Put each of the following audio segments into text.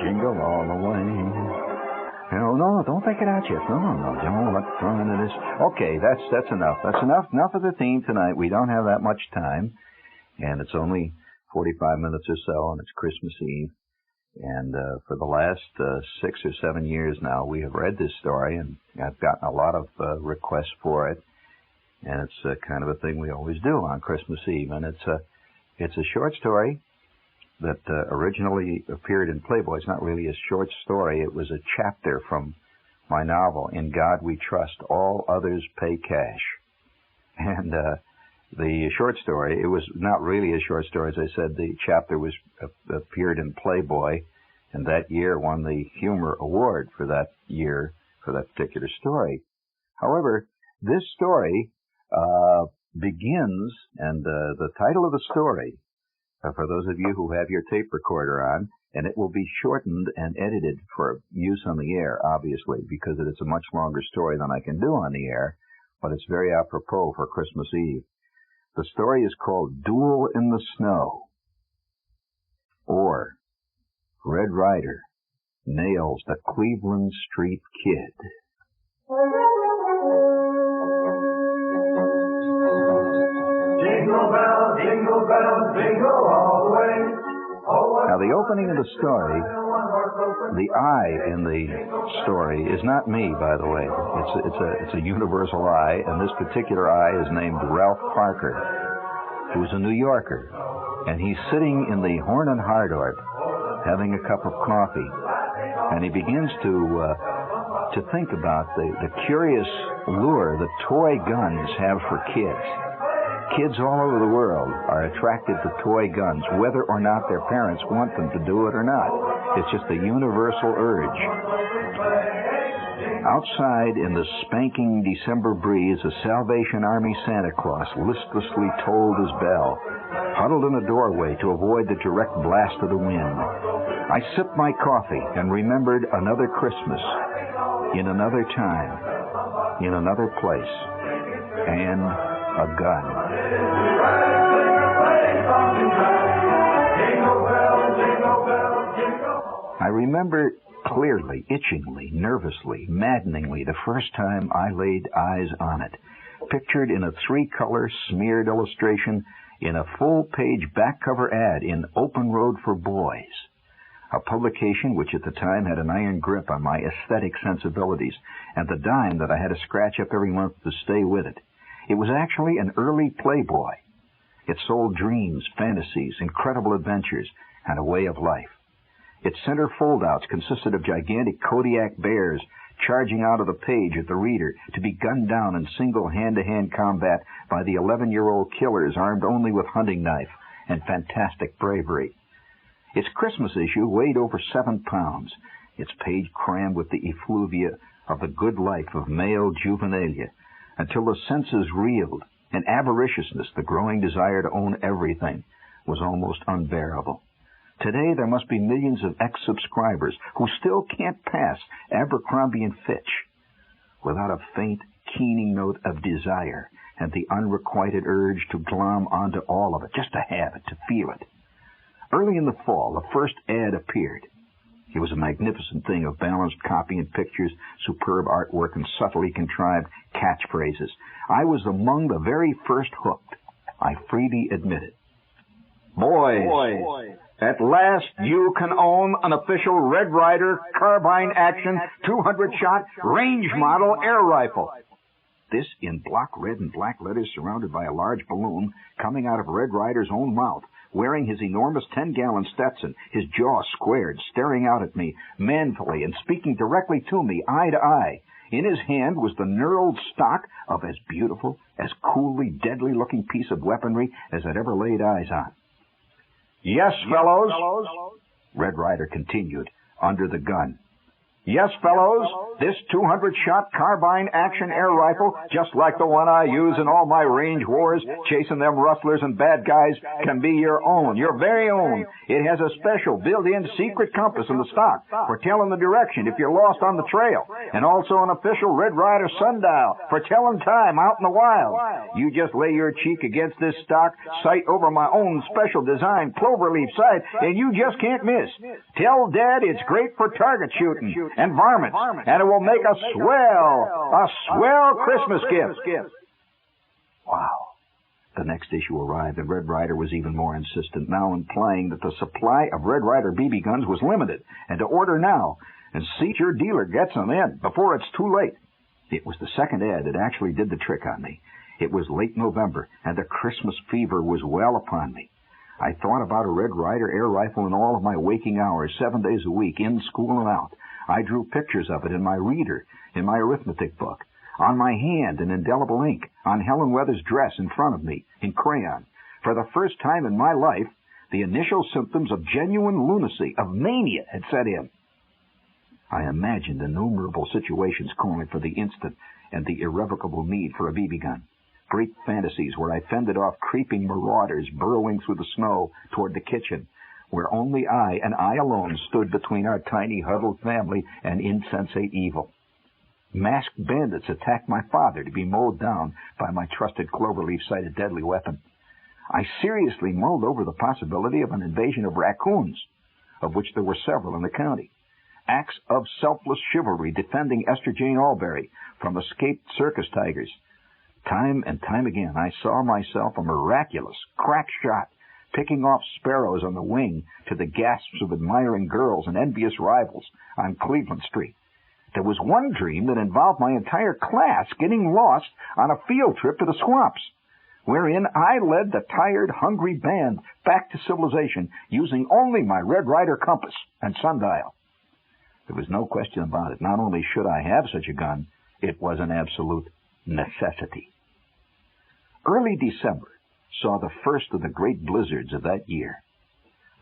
jingle all the way. No, don't take it out yet. No. Don't let fun of this. Okay, that's enough. That's enough. Enough of the theme tonight. We don't have that much time, and it's only 45 minutes or so, and it's Christmas Eve. And for the last 6 or 7 years now, we have read this story, and I've gotten a lot of requests for it. And it's kind of a thing we always do on Christmas Eve. And it's a short story that originally appeared in Playboy. It's not really a short story. It was a chapter from my novel, In God We Trust, All Others Pay Cash. And the short story, it was not really a short story. As I said, the chapter appeared in Playboy, and that year won the Humor Award for that year, for that particular story. However, this story begins, and the title of the story, for those of you who have your tape recorder on, and it will be shortened and edited for use on the air, obviously, because it's a much longer story than I can do on the air, but it's very apropos for Christmas Eve. The story is called Duel in the Snow, or Red Ryder Nails the Cleveland Street Kid. Jingle bell, jingle bell, jingle all the way. Now, the opening of the story, the I in the story is not me, by the way. It's a universal I, and this particular I is named Ralph Parker, who's a New Yorker, and he's sitting in the Horn and Hardart having a cup of coffee, and he begins to think about the curious lure that toy guns have for kids. Kids all over the world are attracted to toy guns, whether or not their parents want them to do it or not. It's just a universal urge. Outside in the spanking December breeze, a Salvation Army Santa Claus listlessly tolled his bell, huddled in a doorway to avoid the direct blast of the wind. I sipped my coffee and remembered another Christmas, in another time, in another place, and a gun. I remember clearly, itchingly, nervously, maddeningly the first time I laid eyes on it, pictured in a 3-color smeared illustration in a full-page back cover ad in Open Road for Boys, a publication which at the time had an iron grip on my aesthetic sensibilities and the dime that I had to scratch up every month to stay with it. It was actually an early Playboy. It sold dreams, fantasies, incredible adventures, and a way of life. Its center foldouts consisted of gigantic Kodiak bears charging out of the page at the reader to be gunned down in single hand-to-hand combat by the 11-year-old killers armed only with hunting knife and fantastic bravery. Its Christmas issue weighed over 7 pounds, its page crammed with the effluvia of the good life of male juvenilia, until the senses reeled, and avariciousness, the growing desire to own everything, was almost unbearable. Today there must be millions of ex-subscribers who still can't pass Abercrombie & Fitch without a faint, keening note of desire and the unrequited urge to glom onto all of it, just to have it, to feel it. Early in the fall, the first ad appeared. It was a magnificent thing of balanced copy and pictures, superb artwork, and subtly contrived catchphrases. I was among the very first hooked. I freely admit it. Boys, at last you can own an official Red Ryder carbine action 200-shot range model air rifle. This in block red and black letters surrounded by a large balloon coming out of Red Ryder's own mouth, wearing his enormous 10-gallon Stetson, his jaw squared, staring out at me manfully and speaking directly to me, eye to eye. In his hand was the knurled stock of as beautiful, as coolly, deadly-looking piece of weaponry as I'd ever laid eyes on. Yes, fellows, Red Ryder continued, under the gun. Yes, fellows, this 200-shot carbine action air rifle, just like the one I use in all my range wars, chasing them rustlers and bad guys, can be your own, your very own. It has a special built-in secret compass in the stock for telling the direction if you're lost on the trail, and also an official Red Ryder sundial for telling time out in the wild. You just lay your cheek against this stock, sight over my own special design cloverleaf sight, and you just can't miss. Tell Dad it's great for target shooting and varmints, and it will make a swell Christmas gift. Wow. The next issue arrived, and Red Ryder was even more insistent, now implying that the supply of Red Ryder BB guns was limited, and to order now, and see your dealer gets them in before it's too late. It was the second ad that actually did the trick on me. It was late November, and the Christmas fever was well upon me. I thought about a Red Ryder air rifle in all of my waking hours, 7 days a week, in school and out. I drew pictures of it in my reader, in my arithmetic book, on my hand in indelible ink, on Helen Weather's dress in front of me, in crayon. For the first time in my life, the initial symptoms of genuine lunacy, of mania, had set in. I imagined innumerable situations calling for the instant and the irrevocable need for a BB gun. Great fantasies where I fended off creeping marauders burrowing through the snow toward the kitchen, where only I, and I alone, stood between our tiny huddled family and insensate evil. Masked bandits attacked my father to be mowed down by my trusted cloverleaf-sighted deadly weapon. I seriously mulled over the possibility of an invasion of raccoons, of which there were several in the county. Acts of selfless chivalry defending Esther Jane Albury from escaped circus tigers. Time and time again, I saw myself a miraculous crack shot, picking off sparrows on the wing to the gasps of admiring girls and envious rivals on Cleveland Street. There was one dream that involved my entire class getting lost on a field trip to the swamps, wherein I led the tired, hungry band back to civilization using only my Red Ryder compass and sundial. There was no question about it. Not only should I have such a gun, it was an absolute necessity. Early December saw the first of the great blizzards of that year.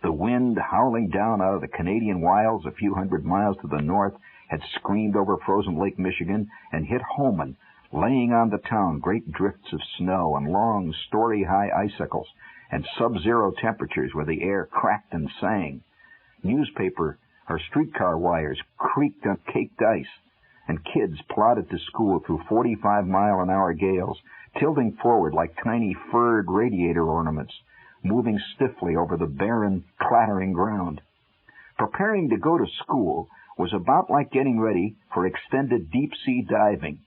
The wind howling down out of the Canadian wilds a few hundred miles to the north had screamed over frozen Lake Michigan and hit Holman, laying on the town great drifts of snow and long, story-high icicles and sub-zero temperatures where the air cracked and sang. Newspaper or streetcar wires creaked on caked ice, and kids plodded to school through 45-mile-an-hour gales, tilting forward like tiny furred radiator ornaments, moving stiffly over the barren, clattering ground. Preparing to go to school was about like getting ready for extended deep-sea diving.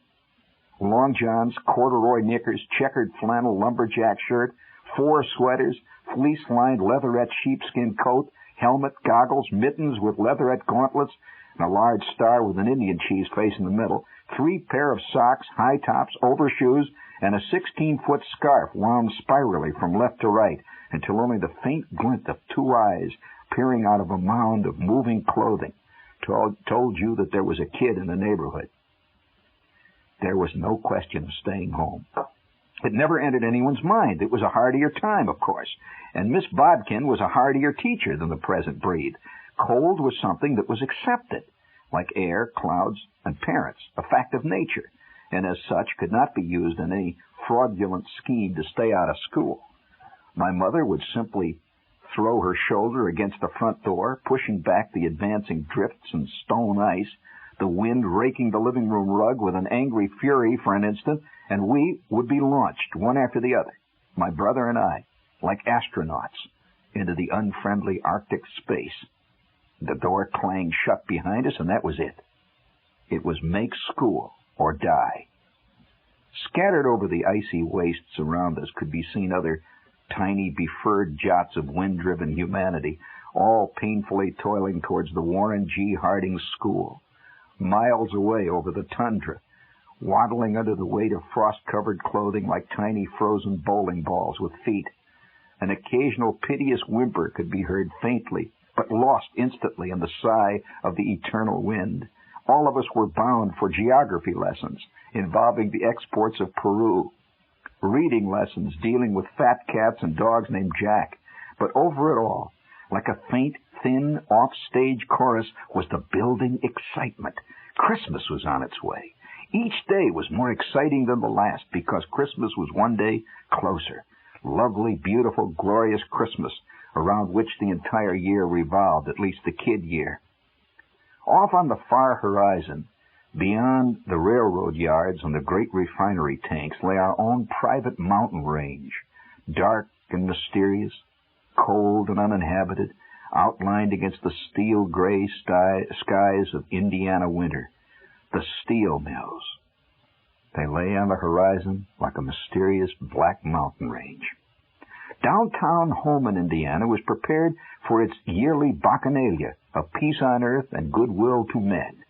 Long johns, corduroy knickers, checkered flannel lumberjack shirt, 4 sweaters, fleece-lined leatherette sheepskin coat, helmet, goggles, mittens with leatherette gauntlets, and a large star with an Indian cheese face in the middle, 3 pair of socks, high tops, overshoes, and a 16-foot scarf wound spirally from left to right until only the faint glint of 2 eyes peering out of a mound of moving clothing told you that there was a kid in the neighborhood. There was no question of staying home. It never entered anyone's mind. It was a hardier time, of course, and Miss Bodkin was a hardier teacher than the present breed. Cold was something that was accepted, like air, clouds, and parents, a fact of nature, and as such could not be used in any fraudulent scheme to stay out of school. My mother would simply throw her shoulder against the front door, pushing back the advancing drifts and stone ice, the wind raking the living room rug with an angry fury for an instant, and we would be launched, one after the other, my brother and I, like astronauts, into the unfriendly Arctic space. The door clanged shut behind us, and that was it. It was make school or die. Scattered over the icy wastes around us could be seen other tiny, befurred jots of wind-driven humanity, all painfully toiling towards the Warren G. Harding School, miles away over the tundra, waddling under the weight of frost-covered clothing like tiny frozen bowling balls with feet. An occasional piteous whimper could be heard faintly, but lost instantly in the sigh of the eternal wind. All of us were bound for geography lessons involving the exports of Peru, reading lessons dealing with fat cats and dogs named Jack. But over it all, like a faint, thin, off-stage chorus was the building excitement. Christmas was on its way. Each day was more exciting than the last because Christmas was one day closer. Lovely, beautiful, glorious Christmas, around which the entire year revolved, at least the kid year. Off on the far horizon, beyond the railroad yards and the great refinery tanks, lay our own private mountain range, dark and mysterious, cold and uninhabited, outlined against the steel-gray skies of Indiana winter. The steel mills. They lay on the horizon like a mysterious black mountain range. Downtown Holman, Indiana, was prepared for its yearly bacchanalia of peace on earth and goodwill to men.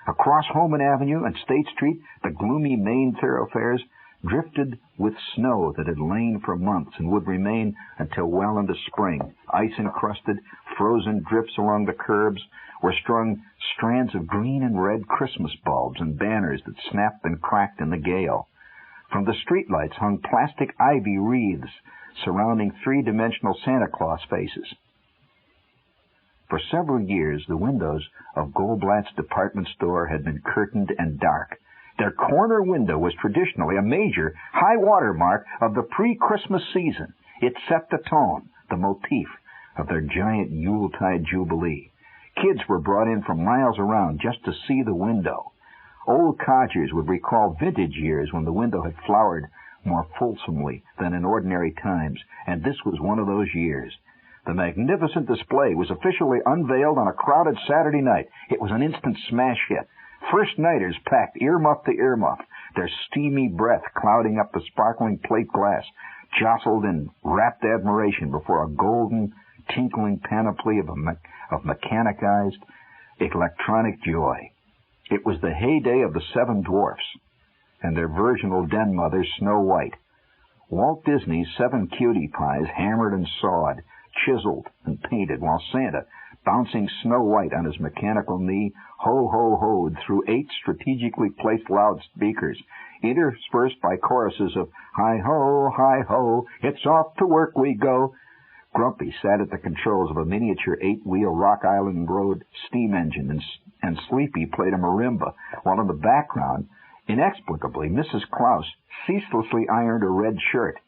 Across Holman Avenue and State Street, the gloomy main thoroughfares drifted with snow that had lain for months and would remain until well into spring. Ice-encrusted, frozen drifts along the curbs were strung strands of green and red Christmas bulbs and banners that snapped and cracked in the gale. From the streetlights hung plastic ivy wreaths surrounding three-dimensional Santa Claus faces. For several years, the windows of Goldblatt's department store had been curtained and dark. Their corner window was traditionally a major high-water mark of the pre-Christmas season. It set the tone, the motif of their giant Yuletide jubilee. Kids were brought in from miles around just to see the window. Old codgers would recall vintage years when the window had flowered more fulsomely than in ordinary times, and this was one of those years. The magnificent display was officially unveiled on a crowded Saturday night. It was an instant smash hit. First-nighters packed earmuff to earmuff, their steamy breath clouding up the sparkling plate glass, jostled in rapt admiration before a golden, tinkling panoply of mechanized, electronic joy. It was the heyday of the Seven Dwarfs and their virginal den mother, Snow White. Walt Disney's 7 cutie pies hammered and sawed, chiseled and painted, while Santa, bouncing Snow White on his mechanical knee, ho-ho-hoed through 8 strategically placed loudspeakers, interspersed by choruses of hi-ho, it's off to work we go. Grumpy sat at the controls of a miniature 8-wheel Rock Island Road steam engine, and Sleepy played a marimba, while in the background, inexplicably, Mrs. Klaus ceaselessly ironed a red shirt.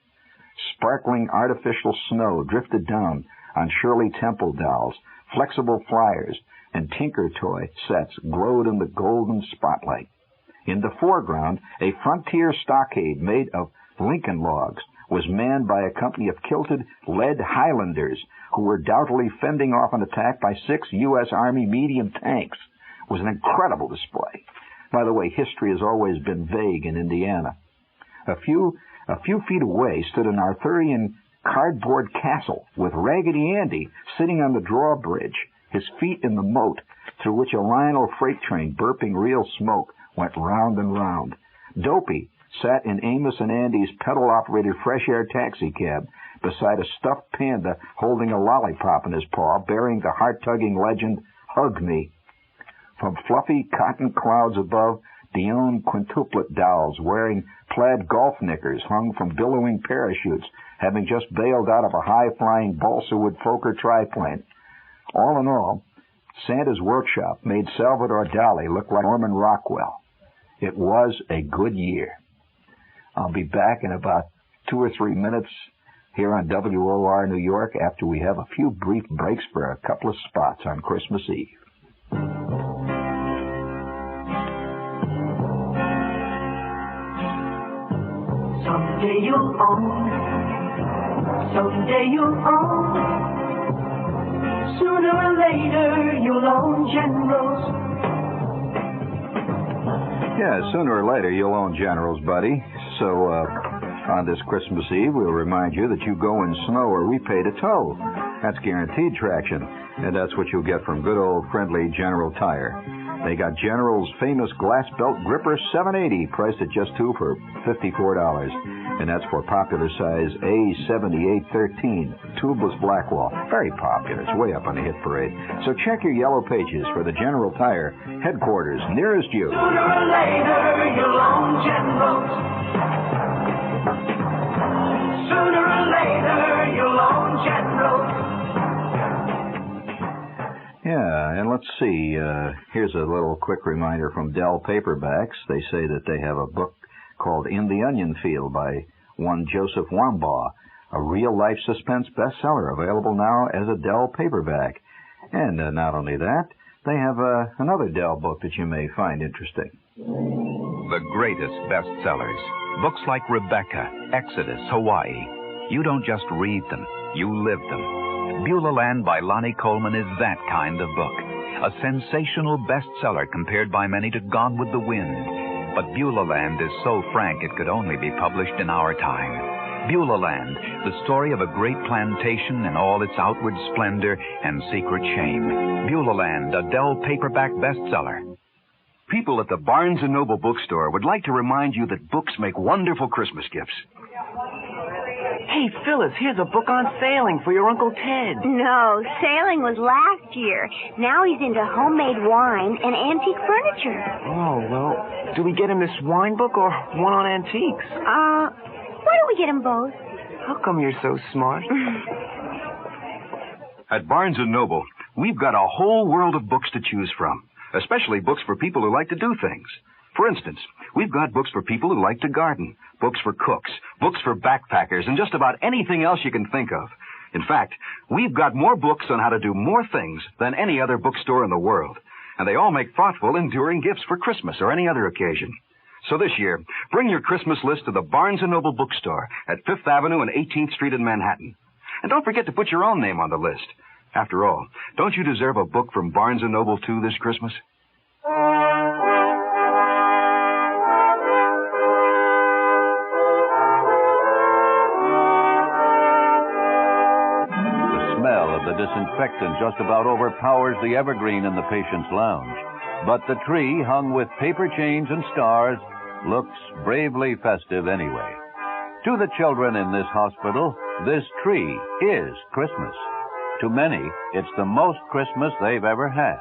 Sparkling artificial snow drifted down on Shirley Temple dolls, flexible flyers, and Tinker toy sets glowed in the golden spotlight. In the foreground, a frontier stockade made of Lincoln logs was manned by a company of kilted lead Highlanders who were doubtfully fending off an attack by 6 U.S. Army medium tanks. It was an incredible display. By the way, history has always been vague in Indiana. A few feet away stood an Arthurian cardboard castle with Raggedy Andy sitting on the drawbridge, his feet in the moat, through which a Lionel freight train, burping real smoke, went round and round. Dopey sat in Amos and Andy's pedal-operated fresh air taxi cab beside a stuffed panda holding a lollipop in his paw, bearing the heart-tugging legend, "Hug Me." From fluffy cotton clouds above, Dione quintuplet dolls wearing plaid golf knickers hung from billowing parachutes, having just bailed out of a high-flying balsa wood Fokker triplane. All in all, Santa's workshop made Salvador Dali look like Norman Rockwell. It was a good year. I'll be back in about 2 or 3 minutes here on WOR New York after we have a few brief breaks for a couple of spots on Christmas Eve. Someday you'll own, someday you'll own, sooner or later you'll own Generals. Yeah, sooner or later you'll own Generals, buddy. So, on this Christmas Eve, we'll remind you that you go in snow or we pay to tow. That's guaranteed traction, and that's what you'll get from good old friendly General Tire. They got General's famous glass belt gripper 780, priced at just $2 for $54. And that's for popular size A7813, tubeless Blackwall. Very popular. It's way up on the hit parade. So check your yellow pages for the General Tire headquarters nearest you. Sooner or later you'll own Generals. Sooner or later you'll own Generals. let's see. Here's a little quick reminder from Dell Paperbacks. They say that they have a book called In the Onion Field by one Joseph Wambaugh, a real-life suspense bestseller available now as a Dell paperback. And not only that, they have another Dell book that you may find interesting. The greatest bestsellers. Books like Rebecca, Exodus, Hawaii. You don't just read them, you live them. Beulah Land by Lonnie Coleman is that kind of book. A sensational bestseller compared by many to Gone with the Wind. But Beulah Land is so frank it could only be published in our time. Beulah Land, the story of a great plantation in all its outward splendor and secret shame. Beulah Land, a Dell paperback bestseller. People at the Barnes & Noble bookstore would like to remind you that books make wonderful Christmas gifts. Hey, Phyllis, here's a book on sailing for your Uncle Ted. No, sailing was last year. Now he's into homemade wine and antique furniture. Oh, well, do we get him this wine book or one on antiques? Why don't we get him both? How come you're so smart? At Barnes & Noble, we've got a whole world of books to choose from, especially books for people who like to do things. For instance, we've got books for people who like to garden, books for cooks, books for backpackers, and just about anything else you can think of. In fact, we've got more books on how to do more things than any other bookstore in the world. And they all make thoughtful, enduring gifts for Christmas or any other occasion. So this year, bring your Christmas list to the Barnes & Noble bookstore at 5th Avenue and 18th Street in Manhattan. And don't forget to put your own name on the list. After all, don't you deserve a book from Barnes & Noble, too, this Christmas? The disinfectant just about overpowers the evergreen in the patient's lounge. But the tree, hung with paper chains and stars, looks bravely festive anyway. To the children in this hospital, this tree is Christmas. To many, it's the most Christmas they've ever had.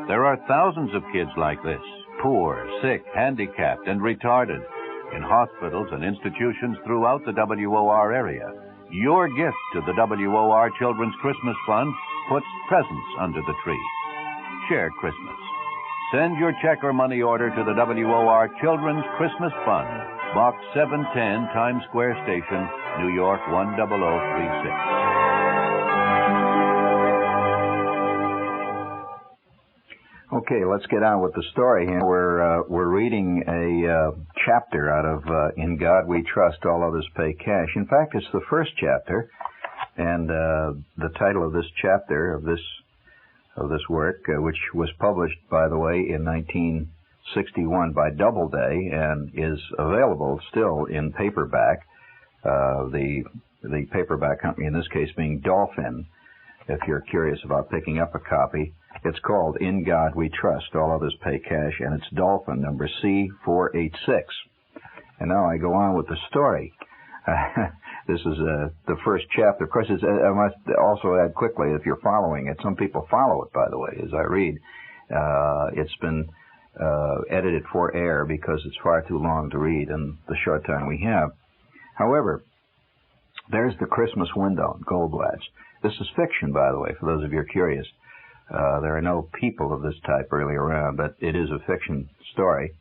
There are thousands of kids like this, poor, sick, handicapped, and retarded, in hospitals and institutions throughout the WOR area. Your gift to the WOR Children's Christmas Fund puts presents under the tree. Share Christmas. Send your check or money order to the WOR Children's Christmas Fund, Box 710, Times Square Station, New York 10036. Okay, let's get on with the story here. We're reading a chapter out of In God We Trust, All Others Pay Cash. In fact, it's the first chapter, and the title of this chapter of this work, which was published, by the way, in 1961 by Doubleday, and is available still in paperback. The paperback company in this case being Dolphin. If you're curious about picking up a copy, it's called In God We Trust, All Others Pay Cash, and it's Dolphin, number C486. And now I go on with the story. This is the first chapter. Of course, I must also add quickly, if you're following it, some people follow it, by the way, as I read. It's been edited for air because it's far too long to read in the short time we have. However, there's the Christmas window in Goldblatt's. This is fiction, by the way, for those of you who are curious. There are no people of this type really around, but it is a fiction story,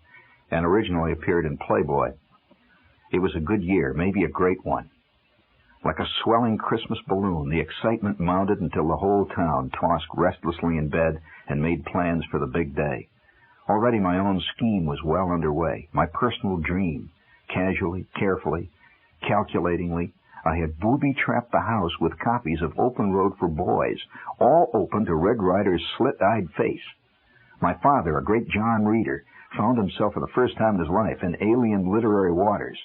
and originally appeared in Playboy. It was a good year, maybe a great one. Like a swelling Christmas balloon, the excitement mounted until the whole town tossed restlessly in bed and made plans for the big day. Already my own scheme was well underway, my personal dream. Casually, carefully, calculatingly, I had booby-trapped the house with copies of Open Road for Boys, all open to Red Ryder's slit-eyed face. My father, a great John reader, found himself for the first time in his life in alien literary waters.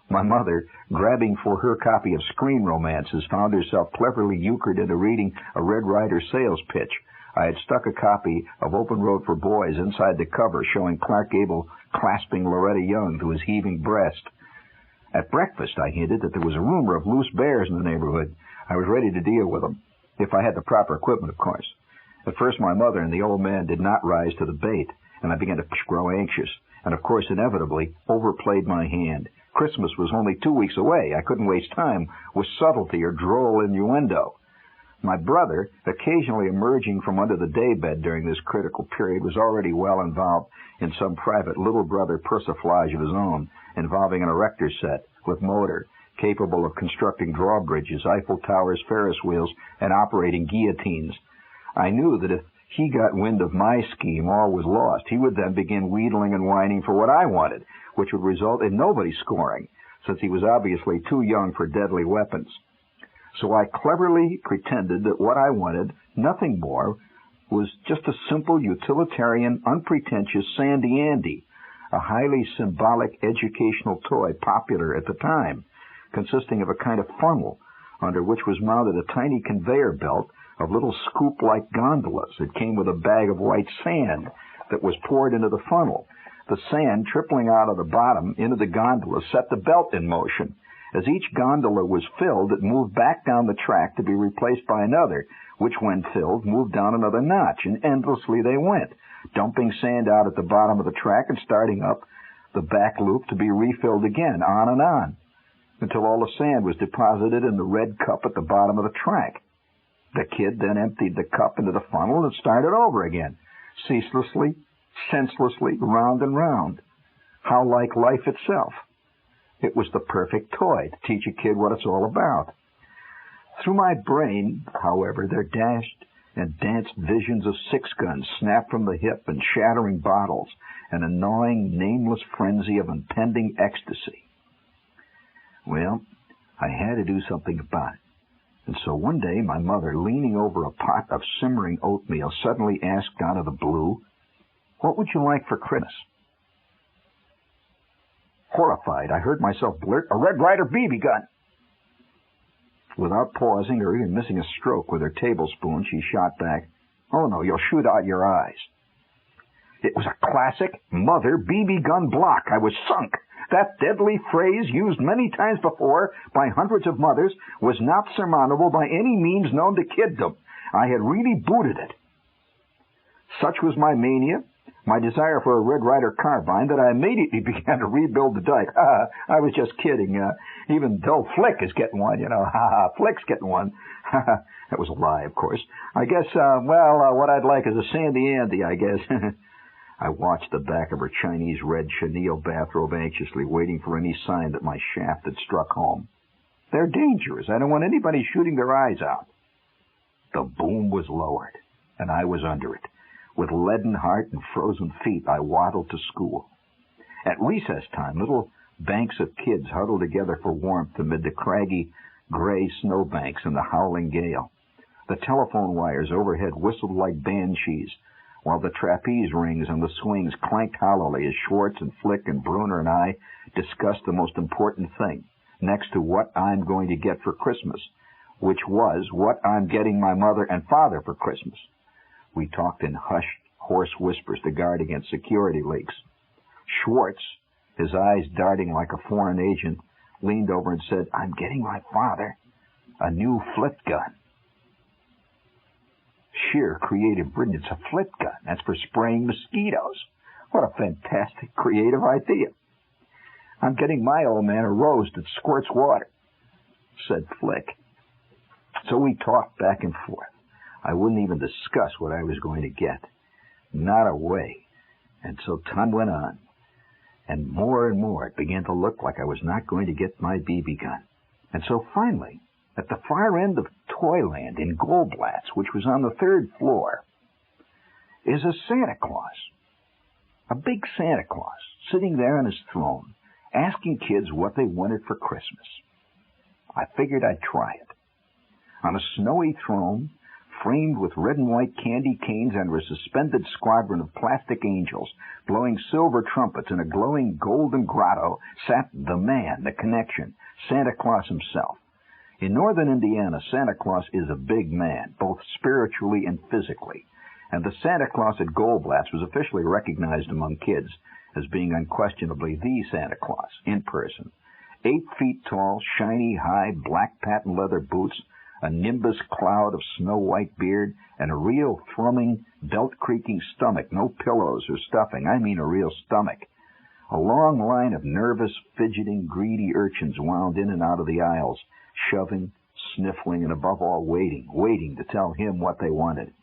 My mother, grabbing for her copy of Screen Romances, found herself cleverly euchred into reading a Red Ryder sales pitch. I had stuck a copy of Open Road for Boys inside the cover, showing Clark Gable clasping Loretta Young to his heaving breast. At breakfast, I hinted that there was a rumor of loose bears in the neighborhood. I was ready to deal with them, if I had the proper equipment, of course. At first, my mother and the old man did not rise to the bait, and I began to grow anxious, and of course, inevitably, overplayed my hand. Christmas was only 2 weeks away. I couldn't waste time with subtlety or droll innuendo. My brother, occasionally emerging from under the daybed during this critical period, was already well involved in some private little brother persiflage of his own, involving an erector set with motor, capable of constructing drawbridges, Eiffel Towers, Ferris wheels, and operating guillotines. I knew that if he got wind of my scheme, all was lost. He would then begin wheedling and whining for what I wanted, which would result in nobody scoring, since he was obviously too young for deadly weapons. So I cleverly pretended that what I wanted, nothing more, was just a simple, utilitarian, unpretentious Sandy Andy, a highly symbolic educational toy popular at the time, consisting of a kind of funnel under which was mounted a tiny conveyor belt of little scoop-like gondolas. It came with a bag of white sand that was poured into the funnel. The sand, trickling out of the bottom into the gondola, set the belt in motion. As each gondola was filled, it moved back down the track to be replaced by another, which, when filled, moved down another notch, and endlessly they went, dumping sand out at the bottom of the track and starting up the back loop to be refilled again, on, until all the sand was deposited in the red cup at the bottom of the track. The kid then emptied the cup into the funnel and started over again, ceaselessly, senselessly, round and round. How like life itself. It was the perfect toy to teach a kid what it's all about. Through my brain, however, there dashed and danced visions of six-guns snapped from the hip and shattering bottles, and a gnawing, nameless frenzy of impending ecstasy. Well, I had to do something about it. And so one day my mother, leaning over a pot of simmering oatmeal, suddenly asked out of the blue, "What would you like for Christmas?" Horrified, I heard myself blurt, "A Red Ryder BB gun." Without pausing or even missing a stroke with her tablespoon, she shot back, "Oh no, you'll shoot out your eyes." It was a classic mother BB gun block. I was sunk. That deadly phrase, used many times before by hundreds of mothers, was not surmountable by any means known to kiddom. I had really booted it. Such was my mania, my desire for a Red Ryder carbine, that I immediately began to rebuild the dike. I was just kidding. Even though Flick is getting one, Flick's getting one. That was a lie, of course. I guess, what I'd like is a Sandy Andy, I guess. I watched the back of her Chinese red chenille bathrobe anxiously, waiting for any sign that my shaft had struck home. They're dangerous. I don't want anybody shooting their eyes out. The boom was lowered, and I was under it. With leaden heart and frozen feet, I waddled to school. At recess time, little banks of kids huddled together for warmth amid the craggy, gray snowbanks and the howling gale. The telephone wires overhead whistled like banshees, while the trapeze rings and the swings clanked hollowly as Schwartz and Flick and Bruner and I discussed the most important thing, next to what I'm going to get for Christmas, which was what I'm getting my mother and father for Christmas. We talked in hushed, hoarse whispers to guard against security leaks. Schwartz, his eyes darting like a foreign agent, leaned over and said, "I'm getting my father a new flit gun." Sheer creative brilliance. A flit gun. That's for spraying mosquitoes. What a fantastic creative idea. "I'm getting my old man a rose that squirts water," said Flick. So we talked back and forth. I wouldn't even discuss what I was going to get. Not a way. And so time went on. And more it began to look like I was not going to get my BB gun. And so finally, at the far end of Toyland in Goldblatt's, which was on the 3rd floor, is a Santa Claus. A big Santa Claus, sitting there on his throne, asking kids what they wanted for Christmas. I figured I'd try it. On a snowy throne, framed with red and white candy canes under a suspended squadron of plastic angels, blowing silver trumpets in a glowing golden grotto, sat the man, the connection, Santa Claus himself. In northern Indiana, Santa Claus is a big man, both spiritually and physically, and the Santa Claus at Goldblatt's was officially recognized among kids as being unquestionably the Santa Claus, in person. 8 feet tall, shiny, high, black patent leather boots, a nimbus cloud of snow-white beard, and a real thrumming, belt-creaking stomach, no pillows or stuffing, I mean a real stomach. A long line of nervous, fidgeting, greedy urchins wound in and out of the aisles, shoving, sniffling, and above all, waiting to tell him what they wanted.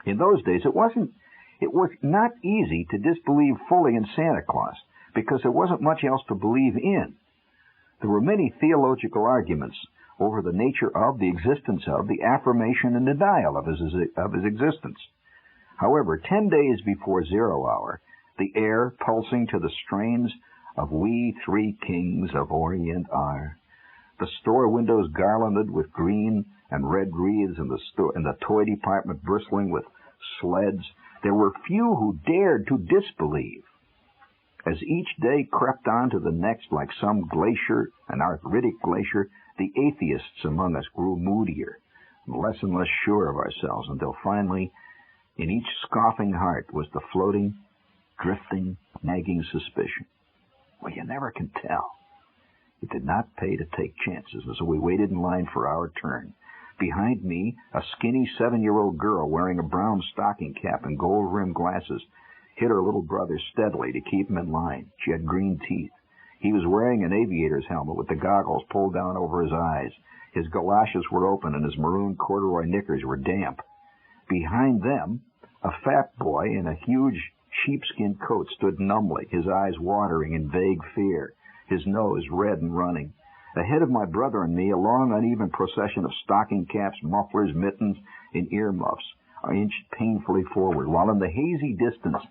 In those days, it was not easy to disbelieve fully in Santa Claus, because there wasn't much else to believe in. There were many theological arguments over the nature of, the existence of, the affirmation and denial of his existence. However, 10 days before 0 hour, the air pulsing to the strains of "We Three Kings of Orient Are," the store windows garlanded with green and red wreaths, and the toy department bristling with sleds, there were few who dared to disbelieve. As each day crept on to the next like some glacier, an arthritic glacier, the atheists among us grew moodier, and less sure of ourselves, until finally, in each scoffing heart was the floating, drifting, nagging suspicion. Well, you never can tell. It did not pay to take chances, and so we waited in line for our turn. Behind me, a skinny 7-year-old girl wearing a brown stocking cap and gold-rimmed glasses hit her little brother steadily to keep him in line. She had green teeth. He was wearing an aviator's helmet with the goggles pulled down over his eyes. His galoshes were open and his maroon corduroy knickers were damp. Behind them, a fat boy in a huge sheepskin coat stood numbly, his eyes watering in vague fear, his nose red and running. Ahead of my brother and me, a long, uneven procession of stocking caps, mufflers, mittens, and earmuffs inched painfully forward, while in the hazy distance,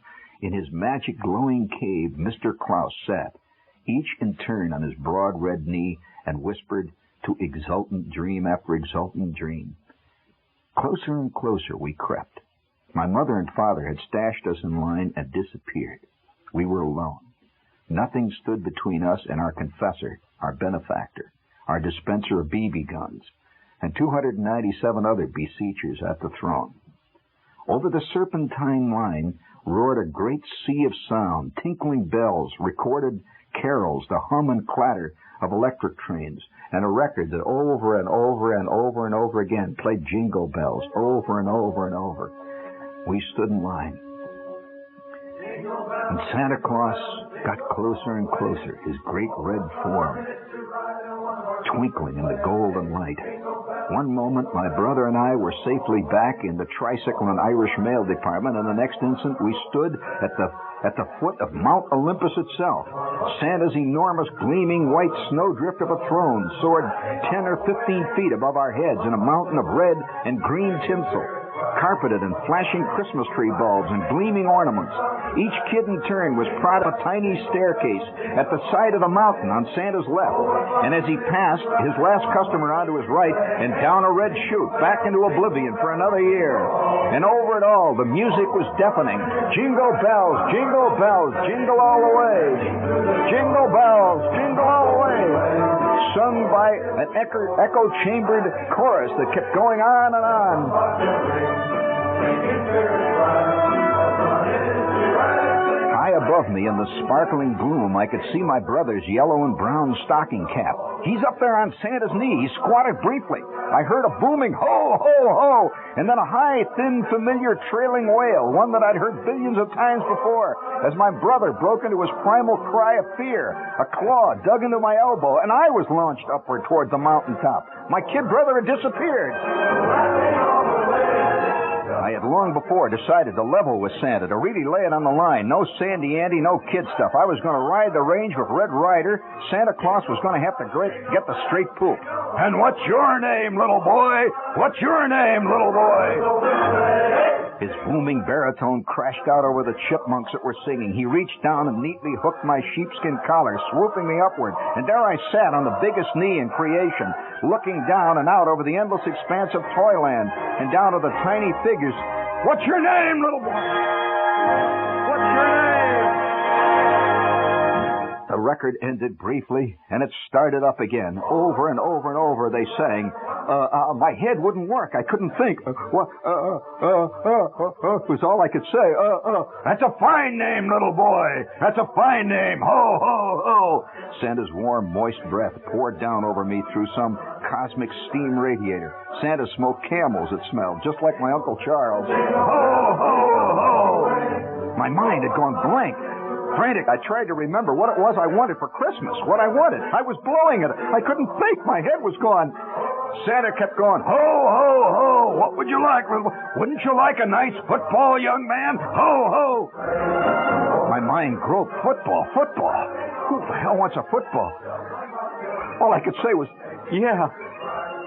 in his magic glowing cave, Mr. Klaus sat, each in turn on his broad red knee, and whispered to exultant dream after exultant dream. Closer and closer we crept. My mother and father had stashed us in line and disappeared. We were alone. Nothing stood between us and our confessor, our benefactor, our dispenser of BB guns, and 297 other beseechers at the throne. Over the serpentine line roared a great sea of sound, tinkling bells, recorded carols, the hum and clatter of electric trains, and a record that over and over and over and over again played Jingle Bells over and over and over. We stood in line. And Santa Claus got closer and closer, his great red form twinkling in the golden light. One moment, my brother and I were safely back in the tricycle and Irish mail department, and the next instant we stood at the foot of Mount Olympus itself. Santa's enormous, gleaming white snowdrift of a throne soared 10 or 15 feet above our heads in a mountain of red and green tinsel, carpeted in flashing Christmas tree bulbs and gleaming ornaments. Each kid in turn was proud of a tiny staircase at the side of the mountain on Santa's left, and as he passed, his last customer onto his right, and down a red chute back into oblivion for another year. And over it all, the music was deafening. Jingle bells, jingle bells, jingle all the way. Jingle bells, jingle all the way. Sung by an echo-chambered chorus that kept going on and on. High above me in the sparkling gloom, I could see my brother's yellow and brown stocking cap. He's up there on Santa's knee. He squatted briefly. I heard a booming ho, ho, ho, and then a high, thin, familiar trailing wail, one that I'd heard billions of times before, as my brother broke into his primal cry of fear. A claw dug into my elbow, and I was launched upward toward the mountaintop. My kid brother had disappeared. I had long before decided to level with Santa, to really lay it on the line. No Sandy Andy, no kid stuff. I was going to ride the range with Red Ryder. Santa Claus was going to have to get the straight poop. And what's your name, little boy? What's your name, little boy? His booming baritone crashed out over the chipmunks that were singing. He reached down and neatly hooked my sheepskin collar, swooping me upward. And there I sat on the biggest knee in creation, looking down and out over the endless expanse of Toyland and down to the tiny figures. What's your name, little boy? What's your name? The record ended briefly, and it started up again. Over and over and over they sang. My head wouldn't work. I couldn't think. Was all I could say. That's a fine name, little boy. That's a fine name. Ho, ho, ho. Santa's warm, moist breath poured down over me through some cosmic steam radiator. Santa smoked camels, it smelled, just like my Uncle Charles. Ho, ho, ho. My mind had gone blank. Frantic, I tried to remember what it was I wanted for Christmas, what I wanted. I was blowing it. I couldn't think. My head was gone. Santa kept going, ho, ho, ho. What would you like, little boy? Wouldn't you like a nice football, young man? Ho, ho. My mind groped. Football. Who the hell wants a football? All I could say was, yeah.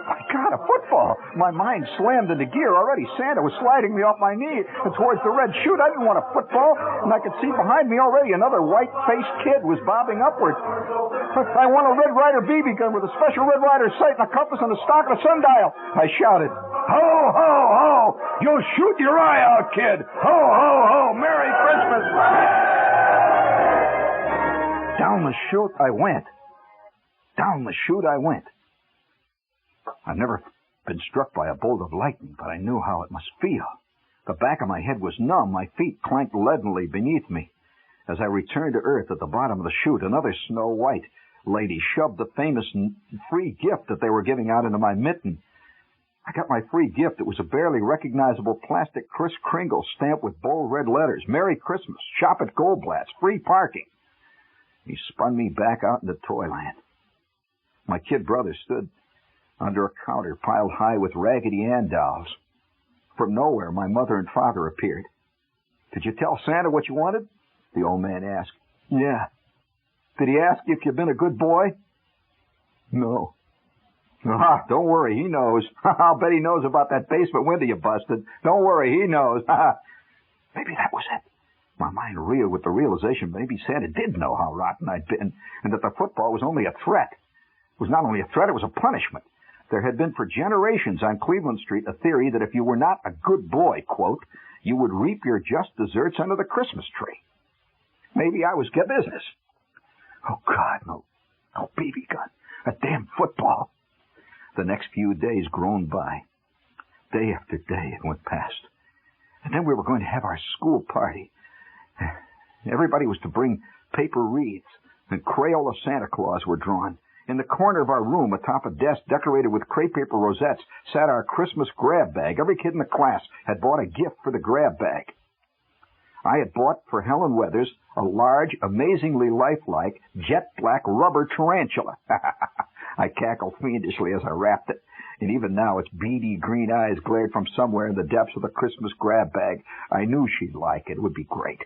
My God, a football. My mind slammed into gear already. Santa was sliding me off my knee and towards the red chute. I didn't want a football, and I could see behind me already another white-faced kid was bobbing upward. I want a Red Ryder BB gun with a special Red Ryder sight and a compass and a stock and a sundial. I shouted, ho, ho, ho. You'll shoot your eye out, kid. Ho, ho, ho. Merry Christmas. Down the chute I went. I've never been struck by a bolt of lightning, but I knew how it must feel. The back of my head was numb. My feet clanked leadenly beneath me. As I returned to earth at the bottom of the chute, another Snow White lady shoved the famous free gift that they were giving out into my mitten. I got my free gift. It was a barely recognizable plastic Kris Kringle stamped with bold red letters. Merry Christmas. Shop at Goldblatt's. Free parking. He spun me back out into Toyland. My kid brother stood under a counter piled high with Raggedy Ann dolls. From nowhere, my mother and father appeared. Did you tell Santa what you wanted? The old man asked. Yeah. Did he ask if you've been a good boy? No. Ah, don't worry, he knows. I'll bet he knows about that basement window you busted. Don't worry, he knows. Maybe that was it. My mind reeled with the realization maybe Santa did know how rotten I'd been, and that the football was only a threat. It was not only a threat, it was a punishment. There had been for generations on Cleveland Street a theory that if you were not a good boy, quote, you would reap your just deserts under the Christmas tree. Maybe I was get business. Oh, God, no BB gun. A damn football. The next few days groaned by. Day after day it went past. And then we were going to have our school party. Everybody was to bring paper wreaths, and Crayola Santa Claus were drawn. In the corner of our room, atop a desk decorated with crepe paper rosettes, sat our Christmas grab bag. Every kid in the class had bought a gift for the grab bag. I had bought for Helen Weathers a large, amazingly lifelike, jet black rubber tarantula. I cackled fiendishly as I wrapped it, and even now its beady green eyes glared from somewhere in the depths of the Christmas grab bag. I knew she'd like it. It would be great.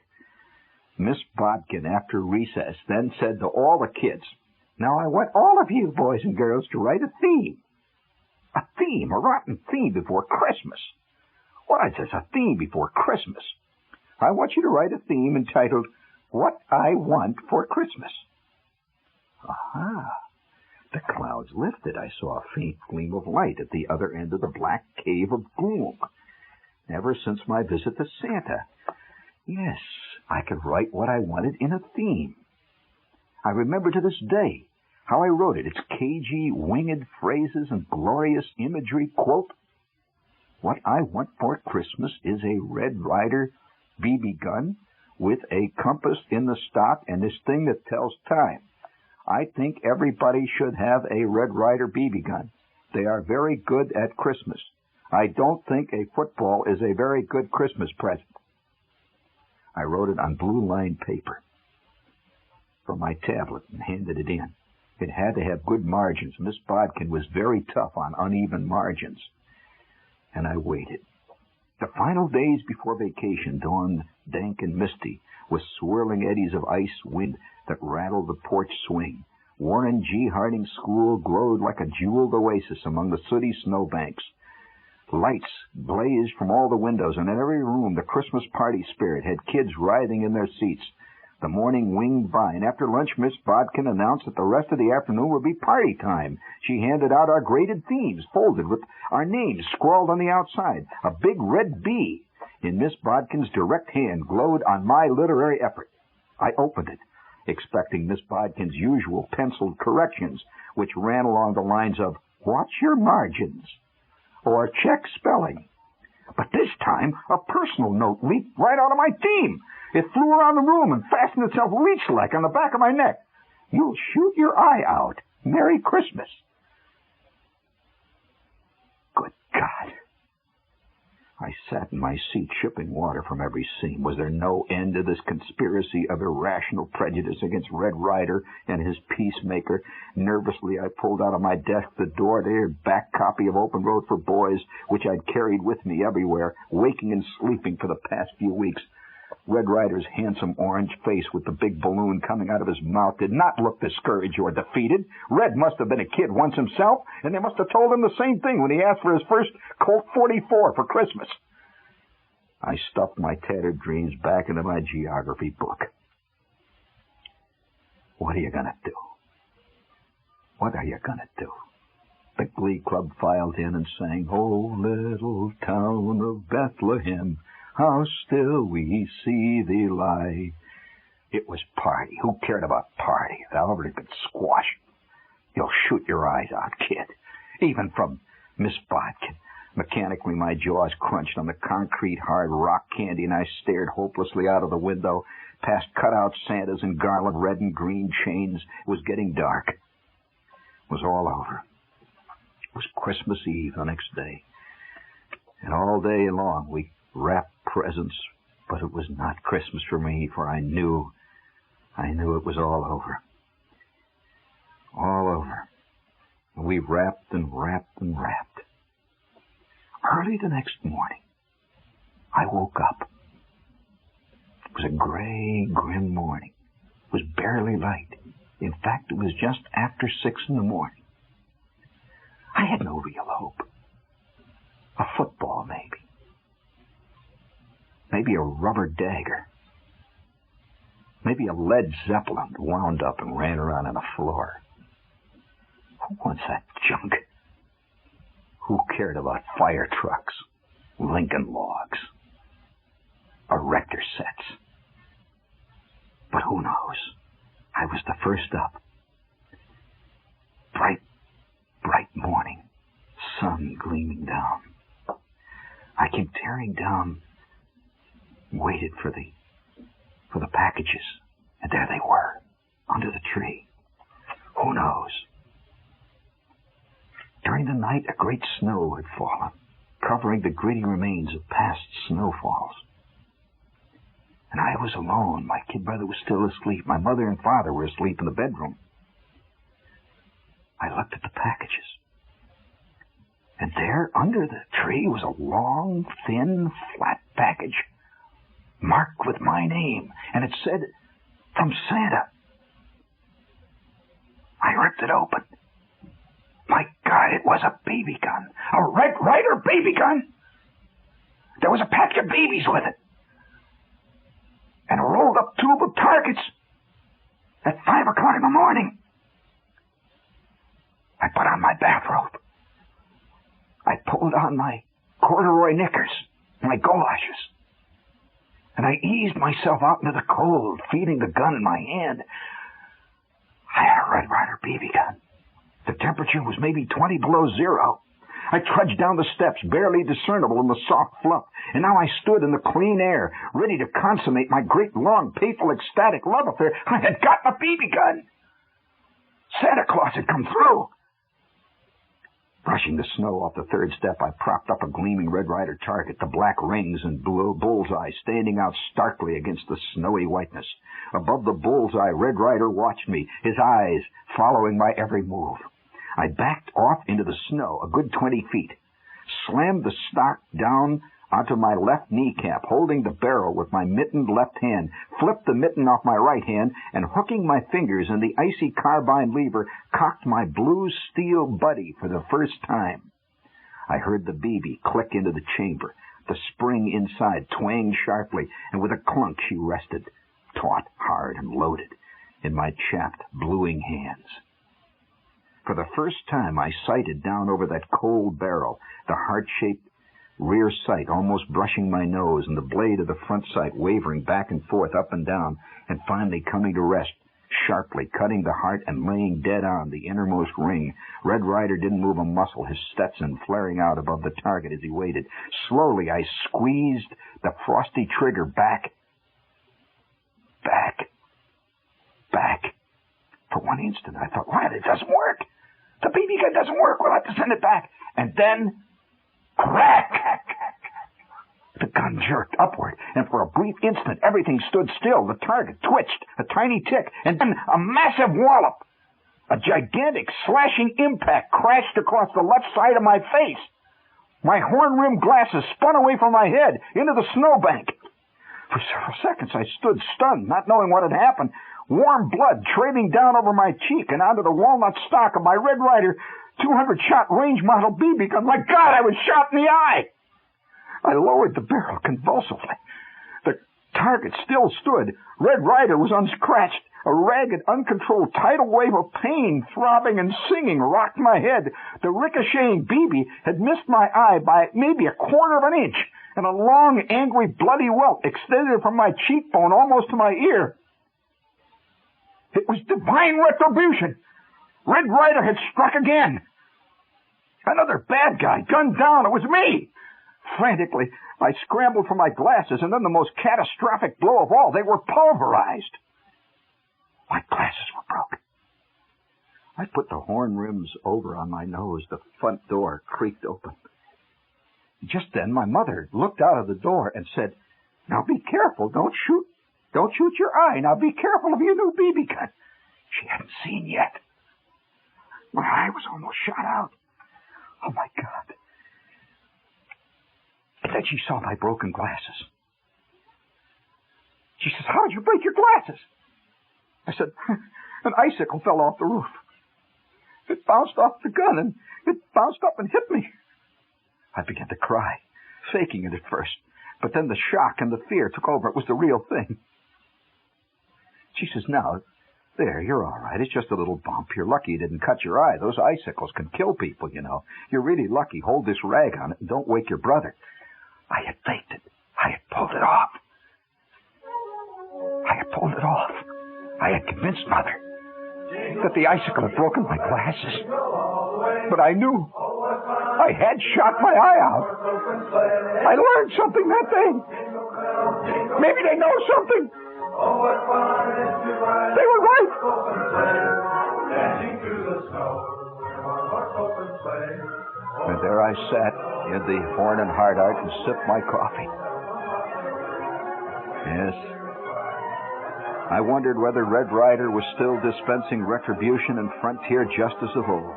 Miss Bodkin, after recess, then said to all the kids, now I want all of you boys and girls to write a theme. A theme, a rotten theme before Christmas. What I says, a theme before Christmas. I want you to write a theme entitled, What I Want for Christmas. Aha. The clouds lifted. I saw a faint gleam of light at the other end of the black cave of gloom. Ever since my visit to Santa. Yes, I could write what I wanted in a theme. I remember to this day how I wrote it. Its cagey, winged phrases and glorious imagery. Quote, what I want for Christmas is a Red Ryder BB gun with a compass in the stock and this thing that tells time. I think everybody should have a Red Ryder BB gun. They are very good at Christmas. I don't think a football is a very good Christmas present. I wrote it on blue-lined paper from my tablet and handed it in. It had to have good margins. Miss Bodkin was very tough on uneven margins. And I waited. The final days before vacation dawned dank and misty, with swirling eddies of ice wind that rattled the porch swing. Warren G. Harding School glowed like a jeweled oasis among the sooty snowbanks. Lights blazed from all the windows, and in every room the Christmas party spirit had kids writhing in their seats. The morning winged by, and after lunch Miss Bodkin announced that the rest of the afternoon would be party time. She handed out our graded themes, folded with our names scrawled on the outside. A big red B in Miss Bodkin's direct hand glowed on my literary effort. I opened it, expecting Miss Bodkin's usual penciled corrections, which ran along the lines of, watch your margins, or check spelling. But this time, a personal note leaped right out of my theme. It flew around the room and fastened itself leech-like on the back of my neck. You'll shoot your eye out. Merry Christmas. Good God. I sat in my seat, shipping water from every seam. Was there no end to this conspiracy of irrational prejudice against Red Ryder and his peacemaker? Nervously, I pulled out of my desk the door-to-ear back copy of Open Road for Boys, which I'd carried with me everywhere, waking and sleeping for the past few weeks. Red Ryder's handsome orange face with the big balloon coming out of his mouth did not look discouraged or defeated. Red must have been a kid once himself, and they must have told him the same thing when he asked for his first Colt 44 for Christmas. I stuffed my tattered dreams back into my geography book. What are you going to do? What are you going to do? The Glee Club filed in and sang, "Oh, little town of Bethlehem, how still we see thee lie." It was party. Who cared about party? It had already been squashed. You'll shoot your eyes out, kid. Even from Miss Bodkin. Mechanically, my jaws crunched on the concrete, hard rock candy, and I stared hopelessly out of the window, past cutout Santas and garland red and green chains. It was getting dark. It was all over. It was Christmas Eve the next day. And all day long we wrapped presents, but it was not Christmas for me, for I knew it was all over. All over. And we wrapped and wrapped and wrapped. Early the next morning, I woke up. It was a gray, grim morning. It was barely light. In fact, it was just after 6 in the morning. I had no real hope. A football, maybe. Maybe a rubber dagger. Maybe a Led Zeppelin wound up and ran around on the floor. Who wants that junk? Who cared about fire trucks, Lincoln logs, erector sets? But who knows? I was the first up. Bright, bright morning, sun gleaming down. I came tearing down, waited for the packages, and there they were, under the tree. Who knows? During the night, a great snow had fallen, covering the gritty remains of past snowfalls. And I was alone. My kid brother was still asleep. My mother and father were asleep in the bedroom. I looked at the packages. And there, under the tree, was a long, thin, flat package marked with my name. And it said, "From Santa." I ripped it open. My God, it was a baby gun. A Red Ryder baby gun. There was a pack of babies with it. And a rolled up tube of targets at 5 o'clock in the morning. I put on my bathrobe. I pulled on my corduroy knickers, my galoshes. And I eased myself out into the cold, feeling the gun in my hand. I had a Red Ryder BB gun. The temperature was maybe 20 below zero. I trudged down the steps, barely discernible in the soft fluff, and now I stood in the clean air, ready to consummate my great, long, painful, ecstatic love affair. I had gotten a BB gun. Santa Claus had come through. Brushing the snow off the third step, I propped up a gleaming Red Ryder target, the black rings and blue bullseye standing out starkly against the snowy whiteness. Above the bullseye, Red Ryder watched me, his eyes following my every move. I backed off into the snow a good 20 feet, slammed the stock down onto my left kneecap, holding the barrel with my mittened left hand, flipped the mitten off my right hand, and hooking my fingers in the icy carbine lever, cocked my blue steel buddy for the first time. I heard the BB click into the chamber, the spring inside twang sharply, and with a clunk she rested, taut, hard, and loaded, in my chapped, bluing hands. For the first time, I sighted down over that cold barrel, the heart-shaped rear sight almost brushing my nose, and the blade of the front sight wavering back and forth, up and down, and finally coming to rest, sharply cutting the heart and laying dead on the innermost ring. Red Ryder didn't move a muscle, his Stetson flaring out above the target as he waited. Slowly, I squeezed the frosty trigger back. For one instant, I thought, "What? It doesn't work. The BB gun doesn't work. We'll have to send it back." And then, crack! The gun jerked upward, and for a brief instant, everything stood still. The target twitched, a tiny tick, and then a massive wallop. A gigantic, slashing impact crashed across the left side of my face. My horn-rimmed glasses spun away from my head into the snowbank. For several seconds, I stood stunned, not knowing what had happened. Warm blood trailing down over my cheek and onto the walnut stock of my Red Ryder 200-shot range model BB gun. My God, I was shot in the eye! I lowered the barrel convulsively. The target still stood. Red Ryder was unscratched. A ragged, uncontrolled tidal wave of pain, throbbing and singing, rocked my head. The ricocheting BB had missed my eye by maybe a quarter of an inch, and a long, angry, bloody welt extended from my cheekbone almost to my ear. It was divine retribution. Red Ryder had struck again. Another bad guy, gunned down. It was me. Frantically, I scrambled for my glasses, and then the most catastrophic blow of all, they were pulverized. My glasses were broken. I put the horn rims over on my nose. The front door creaked open. Just then, my mother looked out of the door and said, "Now be careful. Don't shoot your eye. Now be careful of your new BB gun." She hadn't seen yet. My eye was almost shot out. Oh, my God. And then she saw my broken glasses. She says, "How did you break your glasses?" I said, "An icicle fell off the roof. It bounced off the gun, and it bounced up and hit me." I began to cry, faking it at first. But then the shock and the fear took over. It was the real thing. She says, "Now, there, you're all right. It's just a little bump. You're lucky you didn't cut your eye. Those icicles can kill people, you know. You're really lucky. Hold this rag on it and don't wake your brother." I had faked it. I had pulled it off. I had convinced Mother that the icicle had broken my glasses. But I knew I had shot my eye out. I learned something that day. Maybe they know something. They were right. And there I sat in the Horn and Hardart and sipped my coffee. Yes. I wondered whether Red Ryder was still dispensing retribution and frontier justice of old.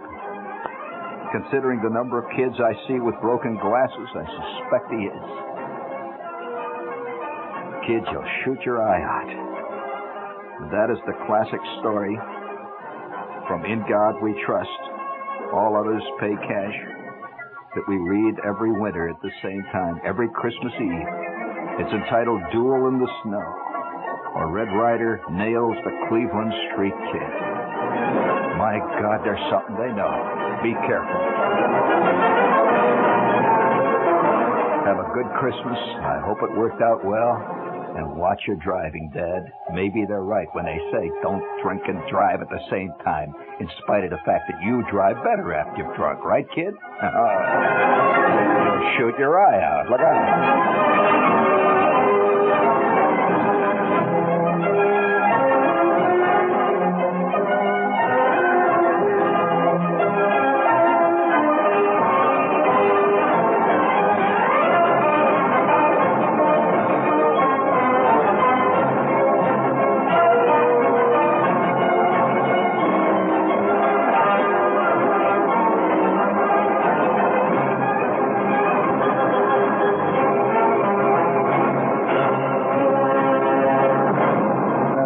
Considering the number of kids I see with broken glasses, I suspect he is. Kids, you'll shoot your eye out. And that is the classic story from In God We Trust, All Others Pay Cash, that we read every winter at the same time, every Christmas Eve. It's entitled Duel in the Snow, or Red Ryder Nails the Cleveland Street Kid. My God, there's something they know. Be careful. Have a good Christmas. I hope it worked out well. And watch your driving, Dad. Maybe they're right when they say don't drink and drive at the same time, in spite of the fact that you drive better after you've drunk, right, kid? You'll shoot your eye out. Look out.